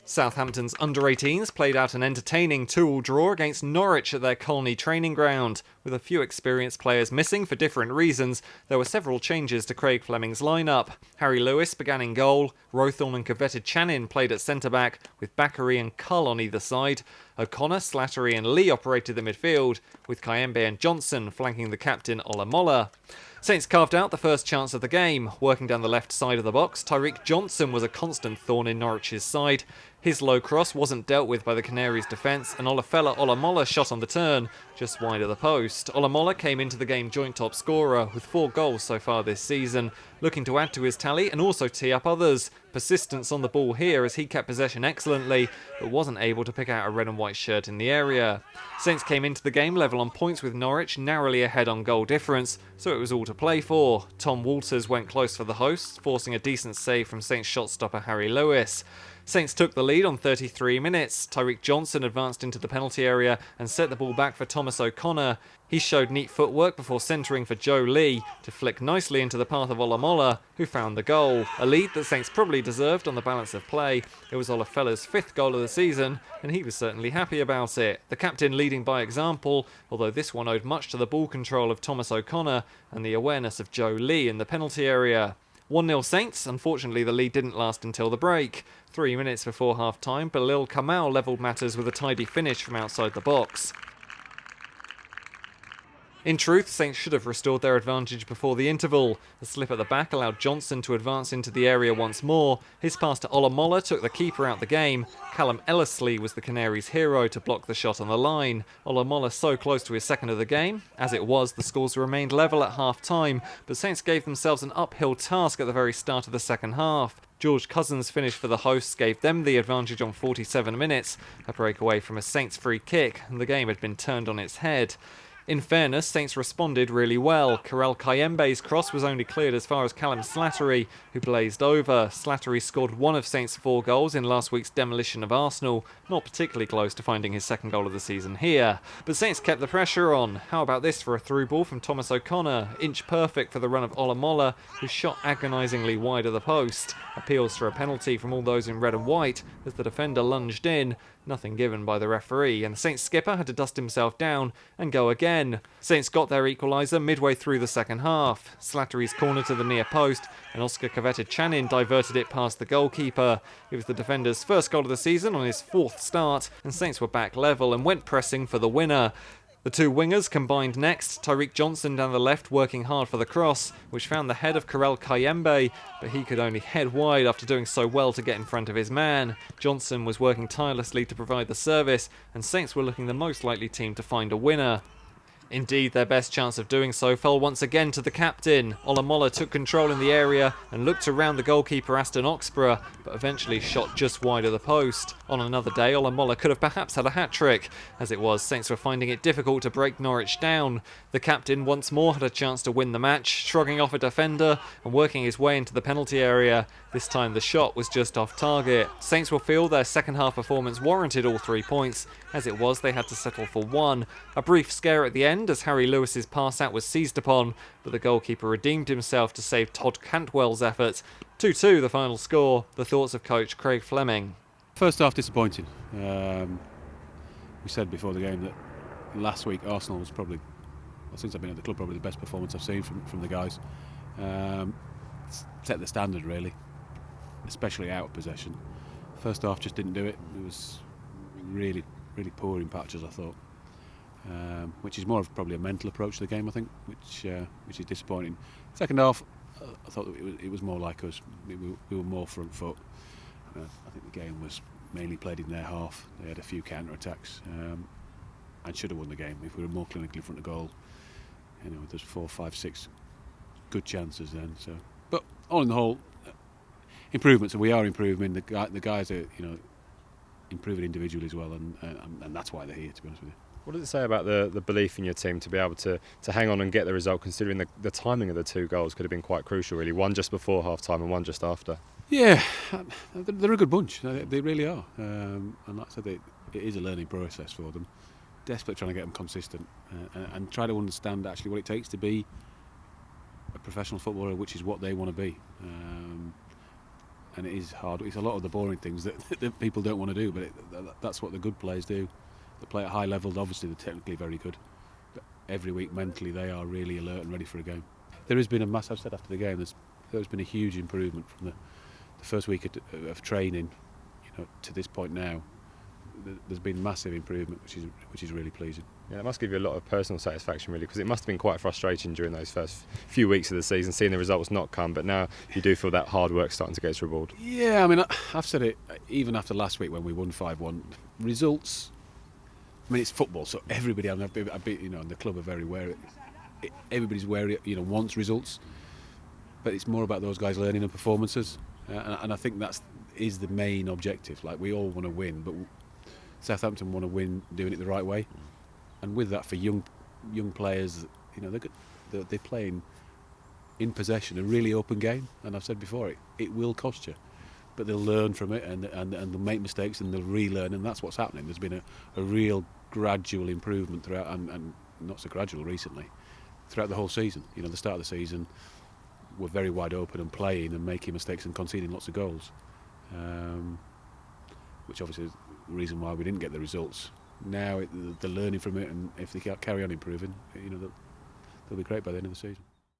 Southampton's Under-18s played out an entertaining 2-2 draw against Norwich at their Colney training ground. With a few experienced players missing for different reasons, there were several changes to Craig Fleming's lineup. Harry Lewis began in goal, Rowthorne and coveted Channin played at centre-back, with Bakary and Cull on either side. O'Connor, Slattery and Lee operated the midfield, with Kayembe and Johnson flanking the captain Olamola. Saints carved out the first chance of the game. Working down the left side of the box, Tyreek Johnson was a constant thorn in Norwich's side. His low cross wasn't dealt with by the Canaries' defence, and Olafella Olamola shot on the turn, just wide of the post. Olamola came into the game joint top scorer, with 4 goals so far this season, looking to add to his tally and also tee up others. Persistence on the ball here as he kept possession excellently, but wasn't able to pick out a red and white shirt in the area. Saints came into the game level on points with Norwich, narrowly ahead on goal difference, so it was all to play for. Tom Walters went close for the hosts, forcing a decent save from Saints shot stopper Harry Lewis. Saints took the lead on 33 minutes. Tyreek Johnson advanced into the penalty area and set the ball back for Thomas O'Connor. He showed neat footwork before centering for Joe Lee to flick nicely into the path of Olamola, who found the goal. A lead that Saints probably deserved on the balance of play. It was Olafella's 5th goal of the season, and he was certainly happy about it. The captain leading by example, although this one owed much to the ball control of Thomas O'Connor and the awareness of Joe Lee in the penalty area. 1-0 Saints. Unfortunately, the lead didn't last until the break. 3 minutes before half-time, Belil Kamal levelled matters with a tidy finish from outside the box. In truth, Saints should have restored their advantage before the interval. The slip at the back allowed Johnson to advance into the area once more. His pass to Olamola took the keeper out the game. Callum Ellerslie was the Canaries' hero to block the shot on the line. Olamola so close to his second of the game. As it was, the scores remained level at half-time, but Saints gave themselves an uphill task at the very start of the second half. George Cousins' finish for the hosts gave them the advantage on 47 minutes, a breakaway from a Saints free kick, and the game had been turned on its head. In fairness, Saints responded really well. Karel Kayembe's cross was only cleared as far as Callum Slattery, who blazed over. Slattery scored one of Saints' 4 goals in last week's demolition of Arsenal, not particularly close to finding his 2nd goal of the season here. But Saints kept the pressure on. How about this for a through ball from Thomas O'Connor? Inch perfect for the run of Olamola, who shot agonisingly wide of the post. Appeals for a penalty from all those in red and white as the defender lunged in. Nothing given by the referee, and the Saints skipper had to dust himself down and go again. Saints got their equaliser midway through the second half. Slattery's corner to the near post, and Oscar coveted Channin diverted it past the goalkeeper. It was the defender's 1st goal of the season on his 4th start, and Saints were back level and went pressing for the winner. The 2 wingers combined next, Tyreek Johnson down the left working hard for the cross, which found the head of Karel Kayembe, but he could only head wide after doing so well to get in front of his man. Johnson was working tirelessly to provide the service, and Saints were looking the most likely team to find a winner. Indeed, their best chance of doing so fell once again to the captain. Olamola took control in the area and looked around the goalkeeper Aston Oxborough, but eventually shot just wide of the post. On another day, Olamola could have perhaps had a hat-trick. As it was, Saints were finding it difficult to break Norwich down. The captain once more had a chance to win the match, shrugging off a defender and working his way into the penalty area. This time the shot was just off target. Saints will feel their second half performance warranted all 3 points. As it was, they had to settle for 1. A brief scare at the end as Harry Lewis's pass out was seized upon, but the goalkeeper redeemed himself to save Todd Cantwell's effort. 2-2 the final score. The thoughts of coach Craig Fleming. First half disappointing. We said before the game that last week Arsenal was probably, well, since I've been at the club, probably the best performance I've seen from the guys. Set the standard really, especially out of possession. First half just didn't do it. It was really poor in patches, I thought. Which is more of probably a mental approach to the game, I think, which is disappointing. Second half, I thought that it was more like us. We were more front foot. I think the game was mainly played in their half. They had a few counter attacks and should have won the game if we were more clinically in front of goal. You know, there's 4, 5, 6 good chances then. So, but all in the whole, improvements, and we are improving. The guys are, improving individually as well, and that's why they're here, to be honest with you. What does it say about the belief in your team to be able to hang on and get the result, considering the timing of the 2 goals could have been quite crucial, really? One just before half-time and one just after. Yeah, they're a good bunch. They really are. And like I said, it is a learning process for them. Desperate trying to get them consistent and try to understand actually what it takes to be a professional footballer, which is what they want to be. and it is hard. It's a lot of the boring things that people don't want to do, but that's what the good players do. They play at high level. Obviously, they're technically very good, but every week mentally they are really alert and ready for a game. There has been a massive. I've said after the game, there's been a huge improvement from the first week of training, to this point now. There's been massive improvement, which is really pleasing. Yeah, it must give you a lot of personal satisfaction, really, because it must have been quite frustrating during those first few weeks of the season, seeing the results not come. But now you do feel that hard work starting to get its reward. Yeah, I mean, I've said it even after last week when we won 5-1. Results. I mean, it's football, so everybody, and the club are very aware. Everybody's wary, wants results, but it's more about those guys learning and performances, and I think that is the main objective. Like, we all want to win, but Southampton want to win doing it the right way. And with that, for young players, they're playing in possession, a really open game. And I've said before, it will cost you, but they'll learn from it, and they'll make mistakes and they'll relearn, and that's what's happening. There's been a real gradual improvement throughout, and not so gradual recently, throughout the whole season. The start of the season, we're very wide open and playing and making mistakes and conceding lots of goals, which obviously is the reason why we didn't get the results. Now they're learning from it, and if they carry on improving, they'll be great by the end of the season.